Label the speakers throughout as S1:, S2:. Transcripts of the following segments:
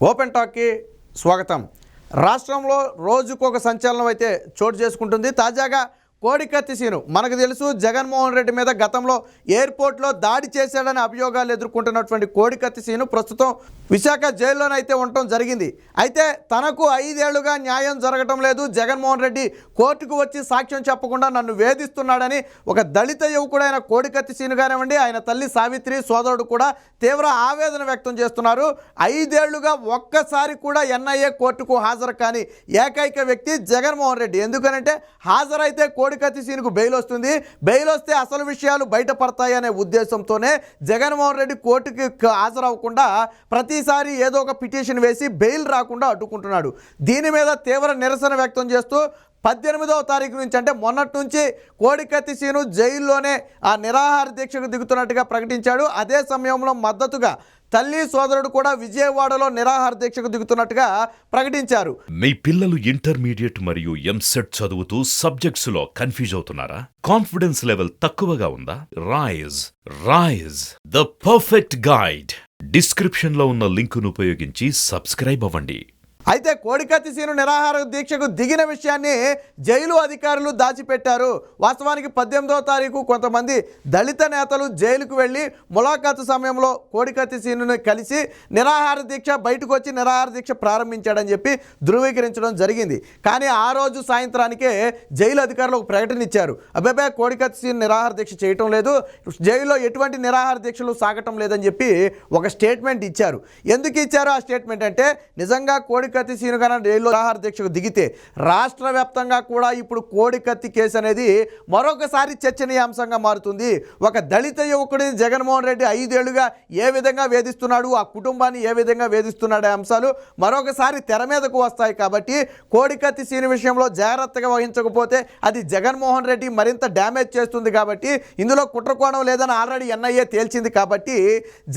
S1: Open టాక్కి స్వాగతం. రాష్ట్రంలో రోజుకొక సంచలనం అయితే చోటు చేసుకుంటుంది. తాజాగా కోడికత్తి సీను మనకు తెలుసు, జగన్మోహన్ రెడ్డి మీద గతంలో ఎయిర్పోర్ట్లో దాడి చేశాడని అభియోగాలు ఎదుర్కొంటున్నటువంటి కోడికత్తి సీను ప్రస్తుతం విశాఖ జైల్లోనైతే ఉండటం జరిగింది. అయితే తనకు 5 ఏళ్లుగా న్యాయం జరగటం లేదు, జగన్మోహన్ రెడ్డి కోర్టుకు వచ్చి సాక్ష్యం చెప్పకుండా నన్ను వేధిస్తున్నాడని ఒక దళిత యువకుడైన కోడికత్తి సీను కానివ్వండి, ఆయన తల్లి సావిత్రి, సోదరుడు కూడా తీవ్ర ఆవేదన వ్యక్తం చేస్తున్నారు. 5 ఏళ్లుగా ఒక్కసారి కూడా ఎన్ఐఏ కోర్టుకు హాజరు కాని ఏకైక వ్యక్తి జగన్మోహన్ రెడ్డి. ఎందుకనంటే హాజరైతే కోడికత్తి సీనుకు బెయిల్ వస్తుంది, బెయిల్ వస్తే అసలు విషయాలు బయటపడతాయి అనే ఉద్దేశంతోనే జగన్మోహన్ రెడ్డి కోర్టుకి హాజరవ్వకుండా ప్రతిసారి ఏదో ఒక పిటిషన్ వేసి బెయిల్ రాకుండా అడ్డుకుంటున్నాడు. దీని మీద తీవ్ర నిరసన వ్యక్తం చేస్తూ 18వ తారీఖు నుంచి అంటే మొన్నటి నుంచి కోడికత్తి సీను జైల్లోనే ఆ నిరాహార దీక్షకు దిగుతున్నట్టుగా ప్రకటించాడు. అదే సమయంలో మద్దతుగా తల్లి, సోదరుడు కూడా విజయవాడలో నిరాహార దీక్షకు దిగుతున్నట్టుగా ప్రకటించారు.
S2: మీ పిల్లలు ఇంటర్మీడియట్ మరియు ఎంసెట్ చదువుతూ సబ్జెక్ట్స్ లో కన్ఫ్యూజ్ అవుతున్నారా? కాన్ఫిడెన్స్ లెవెల్ తక్కువగా ఉందా? Rise the perfect guide. Description లో ఉన్న లింకును ఉపయోగించి సబ్స్క్రైబ్ అవ్వండి.
S1: అయితే కోడికత్తి సీను నిరాహార దీక్షకు దిగిన విషయాన్ని జైలు అధికారులు దాచిపెట్టారు. వాస్తవానికి 18వ తారీఖు కొంతమంది దళిత నేతలు జైలుకు వెళ్ళి ములాఖాతు సమయంలో కోడికత్తి సీనుని కలిసి నిరాహార దీక్ష బయటకు వచ్చి నిరాహార దీక్ష ప్రారంభించాడని చెప్పి ధృవీకరించడం జరిగింది. కానీ ఆ రోజు సాయంత్రానికే జైలు అధికారులు ఒక ప్రకటన ఇచ్చారు. అబ్బాయి కోడికత్తి సీను నిరాహార దీక్ష చేయటం లేదు, జైల్లో ఎటువంటి నిరాహార దీక్షలు సాగటం లేదని చెప్పి ఒక స్టేట్మెంట్ ఇచ్చారు. ఎందుకు ఇచ్చారు ఆ స్టేట్మెంట్ అంటే, నిజంగా కోడికత్తి సీను కన్నా జైల్లో నిరాహార దీక్షకు దిగితే రాష్ట్ర వ్యాప్తంగా కూడా ఇప్పుడు కోడికత్తి కేసు అనేది మరొకసారి చర్చనీయాంశంగా మారుతుంది. ఒక దళిత యువకుడిని జగన్మోహన్ రెడ్డి 5 ఏళ్లుగా ఏ విధంగా వేధిస్తున్నాడు, ఆ కుటుంబాన్ని ఏ విధంగా వేధిస్తున్నాడు అంశాలు మరొకసారి తెర మీదకు వస్తాయి. కాబట్టి కోడికత్తి సీను విషయంలో జాగ్రత్తగా వహించకపోతే అది జగన్మోహన్ రెడ్డి మరింత డ్యామేజ్ చేస్తుంది. కాబట్టి ఇందులో కుట్రకోణం లేదని ఆల్రెడీ ఎన్ఐఏ తేల్చింది. కాబట్టి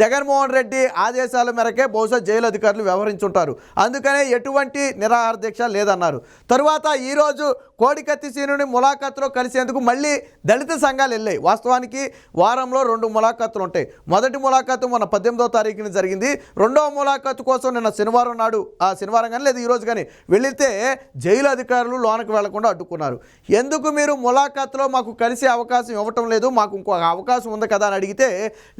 S1: జగన్మోహన్ రెడ్డి ఆదేశాల మేరకే బహుశా జైలు అధికారులు వ్యవహరించుంటారు. అందుకనే ఎటువంటి నిరాహార దీక్ష లేదన్నారు. తరువాత ఈరోజు కోడికత్తి సీనుని ములాఖాతులో కలిసేందుకు మళ్ళీ దళిత సంఘాలు వెళ్ళాయి. వాస్తవానికి వారంలో 2 ములాఖాతులు ఉంటాయి. మొదటి ములాఖాతు మొన్న 18వ తారీఖున జరిగింది. రెండవ ములాఖాతు కోసం నిన్న శనివారం నాడు, ఆ శనివారం కానీ లేదు ఈరోజు కానీ వెళితే జైలు అధికారులు లోనకు వెళ్లకుండా అడ్డుకున్నారు. ఎందుకు మీరు ములాఖాతులో మాకు కలిసే అవకాశం ఇవ్వటం లేదు, మాకు ఇంకో అవకాశం ఉంది కదా అని అడిగితే,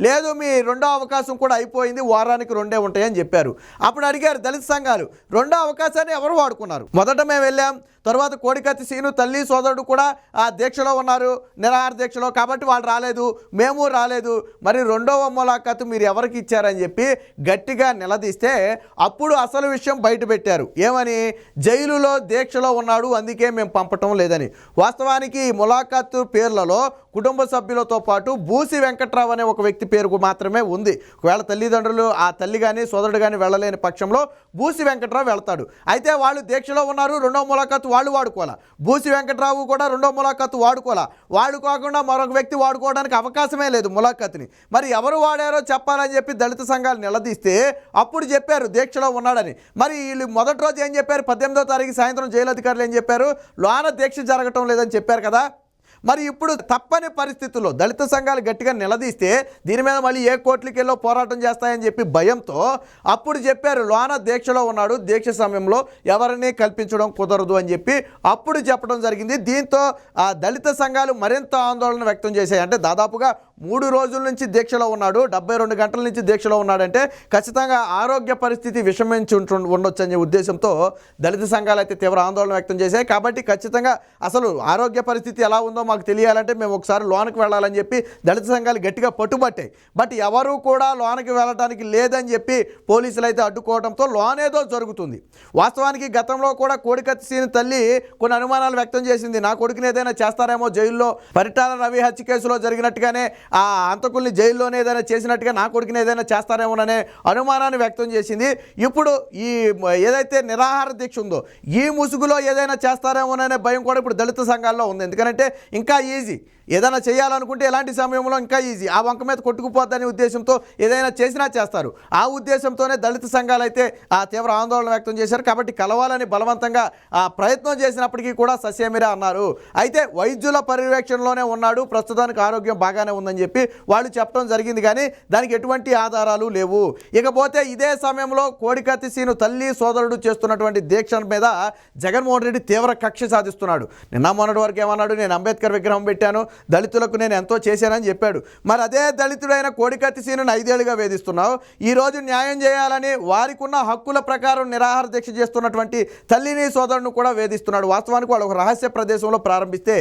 S1: లేదు మీ రెండో అవకాశం కూడా అయిపోయింది, వారానికి 2 ఉంటాయని చెప్పారు. అప్పుడు అడిగారు దళిత సంఘాలు, రెండో అవకాశాన్ని ఎవరు వాడుకున్నారు? మొదట మేము వెళ్ళాం, తర్వాత కోడికత్తి సీను తల్లి, సోదరుడు కూడా ఆ దీక్షలో ఉన్నారు, నిరాహార దీక్షలో, కాబట్టి వాళ్ళు రాలేదు, మేము రాలేదు, మరి రెండవ ములాఖాతు మీరు ఎవరికి ఇచ్చారని చెప్పి గట్టిగా నిలదీస్తే అప్పుడు అసలు విషయం బయట పెట్టారు. ఏమని? జైలులో దీక్షలో ఉన్నాడు, అందుకే మేము పంపటం లేదని. వాస్తవానికి ఈ ములాఖాతు పేర్లలో కుటుంబ సభ్యులతో పాటు బూసి వెంకట్రావు అనే ఒక వ్యక్తి పేరు మాత్రమే ఉంది. ఒకవేళ తల్లిదండ్రులు, ఆ తల్లి కానీ సోదరుడు కానీ వెళ్ళలేని పక్షంలో బూసి వెంకట్రావు వెళ్తాడు. అయితే వాళ్ళు దీక్షలో ఉన్నారు, రెండో ములాఖాతు వాళ్ళు వాడుకోవాలా, బూసి వెంకట్రావు కూడా రెండో ములాఖాతు వాడుకోవాలా, వాళ్ళు కాకుండా మరొక వ్యక్తి వాడుకోవడానికి అవకాశమే లేదు ములాఖాతుని. మరి ఎవరు వాడారో చెప్పాలని చెప్పి దళిత సంఘాలు నిలదీస్తే అప్పుడు చెప్పారు దీక్షలో ఉన్నాడని. మరి వీళ్ళు మొదటి రోజు ఏం చెప్పారు? 18వ తారీఖు సాయంత్రం జైలు అధికారులు ఏం చెప్పారు? లోన దీక్ష జరగటం లేదని చెప్పారు కదా. మరి ఇప్పుడు తప్పని పరిస్థితుల్లో దళిత సంఘాలు గట్టిగా నిలదీస్తే దీని మీద మళ్ళీ ఏ కోర్టులకి వెళ్ళో పోరాటం చేస్తాయని చెప్పి భయంతో అప్పుడు చెప్పారు లోన దీక్షలో ఉన్నాడు, దీక్ష సమయంలో ఎవరిని కల్పించడం కుదరదు అని చెప్పి అప్పుడు చెప్పడం జరిగింది. దీంతో ఆ దళిత సంఘాలు మరింత ఆందోళన వ్యక్తం చేశాయి. అంటే దాదాపుగా 3 రోజుల నుంచి దీక్షలో ఉన్నాడు, 72 గంటల నుంచి దీక్షలో ఉన్నాడంటే ఖచ్చితంగా ఆరోగ్య పరిస్థితి విషమించి ఉండొచ్చు అనే ఉద్దేశంతో దళిత సంఘాలు అయితే తీవ్ర ఆందోళన వ్యక్తం చేశాయి. కాబట్టి ఖచ్చితంగా అసలు ఆరోగ్య పరిస్థితి ఎలా ఉందో మాకు తెలియాలంటే మేము ఒకసారి లోనికి వెళ్ళాలని చెప్పి దళిత సంఘాలు గట్టిగా పట్టుబట్టాయి. బట్ ఎవరు కూడా లోనికి వెళ్ళడానికి లేదని చెప్పి పోలీసులు అయితే అడ్డుకోవడంతో లోనేదో జరుగుతుంది. వాస్తవానికి గతంలో కూడా కోడికత్తి సీను తల్లి కొన్ని అనుమానాలు వ్యక్తం చేసింది. నా కొడుకుని ఏదైనా చేస్తారేమో, జైల్లో పరిటాల రవి హత్య కేసులో జరిగినట్టుగానే ఆ అంతకుల్ని జైల్లోనే ఏదైనా చేసినట్టుగా నా కొడుకుని ఏదైనా చేస్తారేమోననే అనుమానాన్ని వ్యక్తం చేసింది. ఇప్పుడు ఈ ఏదైతే నిరాహార దీక్ష ఉందో ఈ ముసుగులో ఏదైనా చేస్తారేమోననే భయం కూడా ఇప్పుడు దళిత సంఘాల్లో ఉంది. ఎందుకంటే ఇంకా ఈజీ, ఏదైనా చేయాలనుకుంటే ఎలాంటి సమయంలో ఇంకా ఈజీ, ఆ వంక మీద కొట్టుకుపోద్దనే ఉద్దేశంతో ఏదైనా చేసినా చేస్తారు. ఆ ఉద్దేశంతోనే దళిత సంఘాలు అయితే ఆ తీవ్ర ఆందోళన వ్యక్తం చేశారు. కాబట్టి కలవాలని బలవంతంగా ఆ ప్రయత్నం చేసినప్పటికీ కూడా సస్యమిరా అన్నారు. అయితే వైద్యుల పర్యవేక్షణలోనే ఉన్నాడు, ప్రస్తుతానికి ఆరోగ్యం బాగానే ఉందని చెప్పి వాళ్ళు చెప్పడం జరిగింది, కానీ దానికి ఎటువంటి ఆధారాలు లేవు. ఇకపోతే ఇదే సమయంలో కోడికత్తి సీను తల్లి సోదరుడు చేస్తున్నటువంటి దీక్ష మీద జగన్మోహన్ రెడ్డి తీవ్ర కక్ష సాధిస్తున్నాడు. నిన్న మొన్నటి వరకు ఏమన్నాడు, నేను అంబేద్కర్ విగ్రహం పెట్టాను, దళితులకు నేను ఎంతో చేశానని చెప్పాడు. మరి అదే దళితుడైన కోడికత్తి సీనును 5 ఏళ్లుగా వేధిస్తున్నావు. ఈరోజు న్యాయం చేయాలని వారికి ఉన్న హక్కుల ప్రకారం నిరాహార దీక్ష చేస్తున్నటువంటి తల్లిని సోదరుని కూడా వేధిస్తున్నాడు. వాస్తవానికి వాళ్ళు ఒక రహస్య ప్రదేశంలో ప్రారంభిస్తే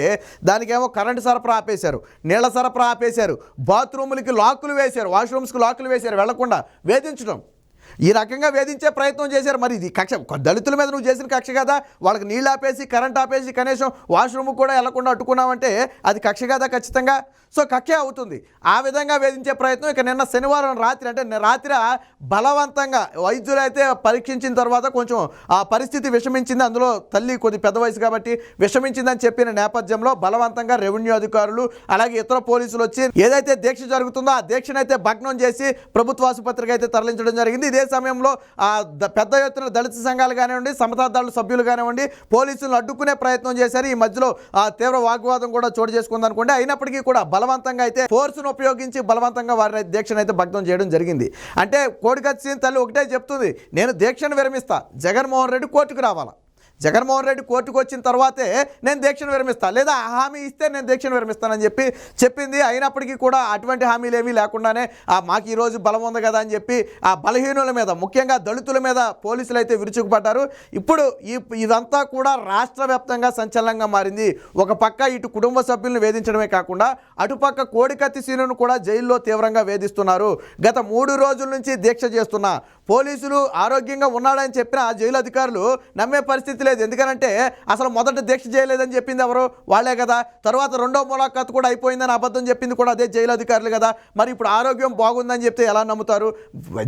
S1: దానికేమో కరెంటు సరఫరా ఆపేశారు, నీళ్ల సరఫరా ఆపేశారు, బాత్రూములకి లాకులు వేశారు, వాష్రూమ్స్కి లాకులు వేశారు, వెళ్లకుండా వేధించడం. ఈ రకంగా వేధించే ప్రయత్నం చేశారు. మరి ఇది కక్ష, దళితుల మీద నువ్వు చేసిన కక్ష కదా, వాళ్ళకి నీళ్ళు ఆపేసి కరెంట్ ఆపేసి కనీసం వాష్రూమ్ కూడా వెళ్లకుండా అడ్డుకున్నావంటే అది కక్ష కదా ఖచ్చితంగా. సో కక్ష అవుతుంది. ఆ విధంగా వేధించే ప్రయత్నం ఇక నిన్న శనివారం రాత్రి, అంటే రాత్రి బలవంతంగా వైద్యులు అయితే పరీక్షించిన తర్వాత కొంచెం ఆ పరిస్థితి విషమించింది. అందులో తల్లి కొద్ది పెద్ద వయసు కాబట్టి విషమించిందని చెప్పిన నేపథ్యంలో బలవంతంగా రెవెన్యూ అధికారులు అలాగే ఇతర పోలీసులు వచ్చి ఏదైతే దీక్ష జరుగుతుందో ఆ దీక్షనైతే భగ్నం చేసి ప్రభుత్వ ఆసుపత్రికి అయితే తరలించడం జరిగింది. ఇదే సమయంలో పెద్ద ఎత్తున దళిత సంఘాలు కానివ్వండి, సమతా దళ సభ్యులు కానివ్వండి పోలీసులను అడ్డుకునే ప్రయత్నం చేశారు. ఈ మధ్యలో ఆ తీవ్ర వాగ్వాదం కూడా చోటు చేసుకుంది అనుకోండి. అయినప్పటికీ కూడా బలవంతంగా అయితే ఫోర్స్ను ఉపయోగించి బలవంతంగా వారి దీక్షను అయితే భగ్నం చేయడం జరిగింది. అంటే కోడికత్తి సీను తల్లి ఒకటే చెప్తుంది, నేను దీక్షను విరమిస్తా, జగన్మోహన్ రెడ్డి కోర్టుకు రావాలా, జగన్మోహన్ రెడ్డి కోర్టుకు వచ్చిన తర్వాతే నేను దీక్షను విరమిస్తాను, లేదా హామీ ఇస్తే నేను దీక్షను విరమిస్తానని చెప్పి చెప్పింది. అయినప్పటికీ కూడా అటువంటి హామీలు ఏమీ లేకుండానే మాకు ఈరోజు బలం ఉంది కదా అని చెప్పి ఆ బలహీనుల మీద, ముఖ్యంగా దళితుల మీద పోలీసులు అయితే విరుచుకుపడ్డారు. ఇప్పుడు ఇదంతా కూడా రాష్ట్ర వ్యాప్తంగా సంచలనంగా మారింది. ఒక పక్క ఇటు కుటుంబ సభ్యులను వేధించడమే కాకుండా అటుపక్క కోడికత్తి సీనును కూడా జైల్లో తీవ్రంగా వేధిస్తున్నారు. గత 3 రోజుల నుంచి దీక్ష చేస్తున్న పోలీసులు ఆరోగ్యంగా ఉన్నాడని చెప్పిన జైలు అధికారులు నమ్మే పరిస్థితి లేదు. ఎందుకనంటే అసలు మొదట దీక్ష చేయలేదని చెప్పింది ఎవరు? వాళ్ళే కదా. తర్వాత రెండో ములాఖాతు కూడా అయిపోయిందని అబద్ధం చెప్పింది కూడా అదే జైలు అధికారులు కదా. మరి ఇప్పుడు ఆరోగ్యం బాగుందని చెప్తే ఎలా నమ్ముతారు?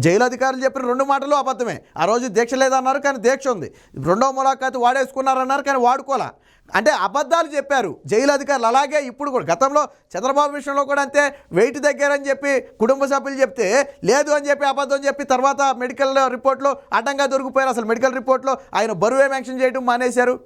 S1: జైలు అధికారులు చెప్పిన 2 మాటలు అబద్ధమే. ఆ రోజు దీక్ష లేదన్నారు కానీ దీక్ష ఉంది, రెండో ములాఖాతు వాడేసుకున్నారన్నారు కానీ వాడుకోలే. అంటే అబద్ధాలు చెప్పారు జైలు అధికారులు. అలాగే ఇప్పుడు కూడా గతంలో చంద్రబాబు విషయంలో కూడా అంతే, వెయిట్ దగ్గరని చెప్పి కుటుంబ సభ్యులు చెప్తే లేదు అని చెప్పి అబద్ధం చెప్పి తర్వాత మెడికల్ రిపోర్ట్లో అడ్డంగా దొరికిపోయారు. అసలు మెడికల్ రిపోర్ట్లో ఆయన బరువే మెన్షన్ చేయడం మానేశారు.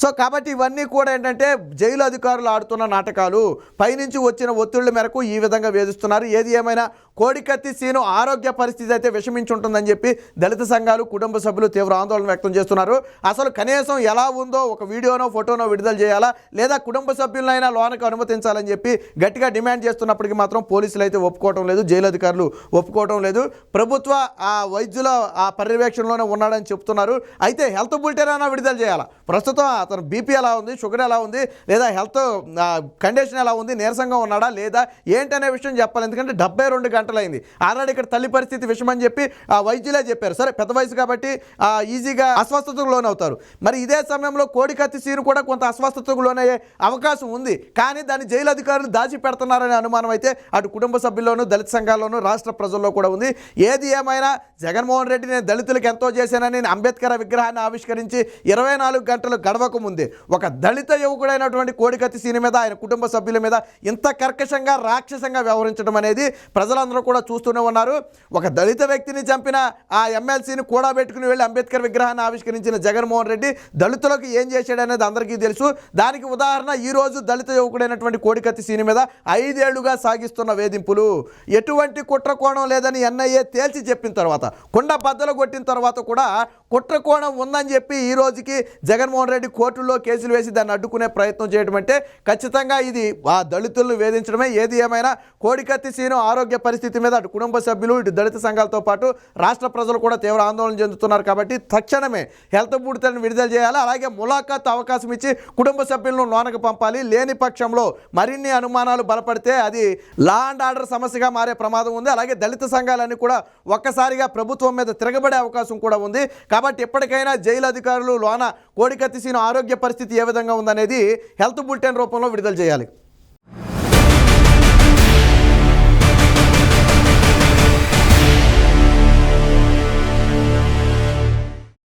S1: సో కాబట్టి ఇవన్నీ కూడా ఏంటంటే జైలు అధికారులు ఆడుతున్న నాటకాలు, పైనుంచి వచ్చిన ఒత్తిళ్ల మేరకు ఈ విధంగా వేధిస్తున్నారు. ఏది ఏమైనా కోడికత్తి సీను ఆరోగ్య పరిస్థితి అయితే విషమించి ఉంటుందని చెప్పి దళిత సంఘాలు కుటుంబ సభ్యులు తీవ్ర ఆందోళన వ్యక్తం చేస్తున్నారు. అసలు కనీసం ఎలా ఉందో ఒక వీడియోనో ఫోటోనో విడుదల చేయాలా, లేదా కుటుంబ సభ్యులైనా లోనకు అనుమతించాలని చెప్పి గట్టిగా డిమాండ్ చేస్తున్నప్పటికీ మాత్రం పోలీసులు అయితే ఒప్పుకోవటం లేదు, జైలు అధికారులు ఒప్పుకోవటం లేదు. ప్రభుత్వ ఆ వైద్యుల ఆ పర్యవేక్షణలోనే ఉన్నాడని చెప్తున్నారు. అయితే హెల్త్ బులెటిన్ అయినా విడుదల చేయాలా. ప్రస్తుతం అతను బీపీ ఎలా ఉంది, షుగర్ ఎలా ఉంది, లేదా హెల్త్ కండిషన్ ఎలా ఉంది, నీరసంగా ఉన్నాడా లేదా ఏంటనే విషయం చెప్పాలి. ఎందుకంటే 72 గంటలైంది. ఆల్రెడీ ఇక్కడ తల్లి పరిస్థితి విషమని చెప్పి వైద్యులే చెప్పారు. సరే పెద్ద వయసు కాబట్టి ఈజీగా అస్వస్థతకు లోనవుతారు. మరి ఇదే సమయంలో కోడికత్తి సీను కూడా కొంత అస్వస్థతకు లోనయ్యే అవకాశం ఉంది. కానీ దాన్ని జైలు అధికారులు దాచిపెడుతున్నారనే అనుమానం అయితే అటు కుటుంబ సభ్యుల్లోనూ దళిత సంఘాల్లోనూ రాష్ట్ర ప్రజల్లో కూడా ఉంది. ఏది ఏమైనా జగన్మోహన్ రెడ్డి నేను దళితులకు ఎంతో చేశానని అంబేద్కర్ విగ్రహాన్ని ఆవిష్కరించి 24 గంటలు గడవక ముందే ఒక దళిత యువకుడైనటువంటి కోడికత్తి సీను మీద ఆయన కుటుంబ సభ్యుల మీద ఇంత కర్కశంగా రాక్షసంగా వ్యవహరించడం అనేది ప్రజలందరూ కూడా చూస్తూనే ఉన్నారు. ఒక దళిత వ్యక్తిని చంపిన ఆ ఎమ్మెల్సీని కూడా పెట్టుకుని వెళ్ళి అంబేద్కర్ విగ్రహాన్ని ఆవిష్కరించిన జగన్మోహన్ రెడ్డి దళితులకు ఏం చేశాడనేది అందరికీ తెలుసు. దానికి ఉదాహరణ ఈరోజు దళిత యువకుడైనటువంటి కోడికత్తి సీను మీద 5 ఏళ్లుగా సాగిస్తున్న వేధింపులు. ఎటువంటి కుట్ర కోణం లేదని ఎన్ఐఏ తేల్చి చెప్పిన తర్వాత, కొండ బద్దలు కొట్టిన తర్వాత కూడా కుట్ర కోణం ఉందని చెప్పి ఈ రోజుకి జగన్మోహన్ రెడ్డి కోర్టుల్లో కేసులు వేసి దాన్ని అడ్డుకునే ప్రయత్నం చేయడం అంటే ఖచ్చితంగా ఇది ఆ దళితులను వేధించడమే. ఏది ఏమైనా కోడికత్తి సీను ఆరోగ్య పరిస్థితి మీద అటు కుటుంబ సభ్యులు ఇటు దళిత సంఘాలతో పాటు రాష్ట్ర ప్రజలు కూడా తీవ్ర ఆందోళన చెందుతున్నారు. కాబట్టి తక్షణమే హెల్త్ బులెటిన్ విడుదల చేయాలి. అలాగే ములాఖాత్ అవకాశం ఇచ్చి కుటుంబ సభ్యులను లోనకు పంపాలి. లేని పక్షంలో మరిన్ని అనుమానాలు బలపడితే అది లా అండ్ ఆర్డర్ సమస్యగా మారే ప్రమాదం ఉంది. అలాగే దళిత సంఘాలన్నీ కూడా ఒక్కసారిగా ప్రభుత్వం మీద తిరగబడే అవకాశం కూడా ఉంది. కాబట్టి ఎప్పటికైనా జైలు అధికారులు లోన కోడికత్తి సీను ఆరోగ్య పరిస్థితి ఏ విధంగా ఉందనేది హెల్త్ బులెటిన్ రూపంలో విడుదల చేయాలి.